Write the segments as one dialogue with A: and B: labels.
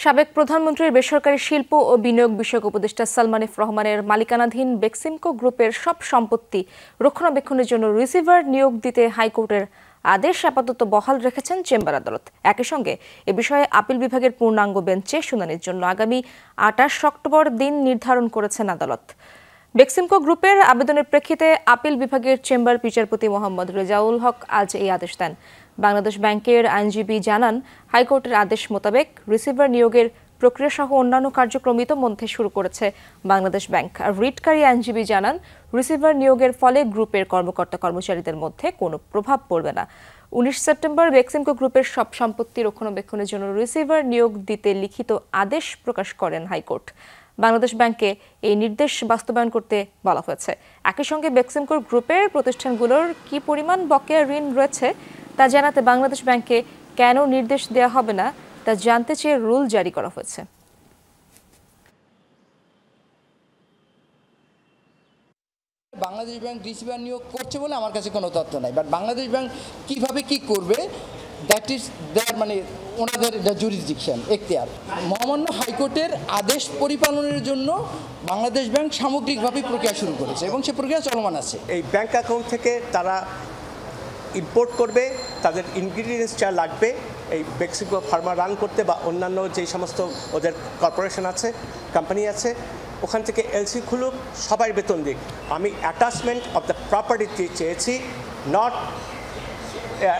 A: সাবেক প্রধানমন্ত্রীর বেসরকারি শিল্প ও বিনিয়োগ বিষয়ক উপদেষ্টা সালমান এফ রহমানের মালিকানাধীন বেক্সিমকো গ্রুপের সব সম্পত্তি রক্ষণাবেক্ষণের জন্য রিসিভার নিয়োগ দিতে হাইকোর্টের আদেশ আপাতত বহাল রেখেছেন চেম্বার আদালত। একই সঙ্গে এ বিষয়ে আপিল বিভাগের পূর্ণাঙ্গ বেঞ্চে শুনানির জন্য আগামী 28 অক্টোবর দিন নির্ধারণ করেছেন আদালত। বেক্সিমকো গ্রুপের আবেদনের প্রেক্ষিতে আপিল বিভাগের চেম্বার বিচারপতি মোহাম্মদ রেজাউল হক আজ এই আদেশ দেন। বাংলাদেশ ব্যাংকের আইনজীবী জানান, হাইকোর্টের আদেশ মোতাবেক রিসিভার নিয়োগের প্রক্রিয়া সহ অন্যান্য কার্যক্রম ইতোমধ্যে শুরু করেছে বাংলাদেশ ব্যাংক। আর রিটকারী আইনজীবী জানান, রিসিভার নিয়োগের ফলে গ্রুপের কর্মকর্তা কর্মচারীদের মধ্যে কোনো প্রভাব পড়বে না। 19 সেপ্টেম্বর বেক্সিমকো গ্রুপের সব সম্পত্তি রক্ষণাবেক্ষণের জন্য রিসিভার নিয়োগ দিতে লিখিত আদেশ প্রকাশ করেন হাইকোর্ট। বাংলাদেশ ব্যাংকে এই নির্দেশ বাস্তবায়ন করতে বলা হয়েছে। একই সঙ্গে বেক্সিমকো গ্রুপের প্রতিষ্ঠানগুলোর কি পরিমাণ বকেয়া ঋণ রয়েছে তা জানাতে বাংলাদেশ ব্যাংকে কেন নির্দেশ দেওয়া হবে না তা জানতে চেয়ে রুল জারি করা হয়েছে।
B: বাংলাদেশ ব্যাংক রিসিভার নিয়োগ করছে বলে আমার কাছে কোনো তথ্য নাই, বাট বাংলাদেশ ব্যাংক কিভাবে কি করবে দ্যাট ইজ দেয়ার, মানে ওনাদের জুরিসডিকশন, এখতিয়ার। মহামান্য হাইকোর্টের আদেশ পরিপালনের জন্য বাংলাদেশ ব্যাংক সামগ্রিকভাবে প্রক্রিয়া শুরু করেছে এবং সে প্রক্রিয়া চলমান আছে।
C: এই ব্যাংক অ্যাকাউন্ট থেকে তারা ইম্পোর্ট করবে, তাদের ইনগ্রিডিয়েন্টস যা লাগবে এই বেক্সিমকো ফার্মা রান করতে বা অন্যান্য যেই সমস্ত ওদের কর্পোরেশন আছে, কোম্পানি আছে, ওখান থেকে এলসি খুলুক, সবাই বেতন দিক। আমি অ্যাটাচমেন্ট অফ দ্য প্রপার্টি চেয়েছি, not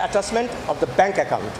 C: attachment of the bank account.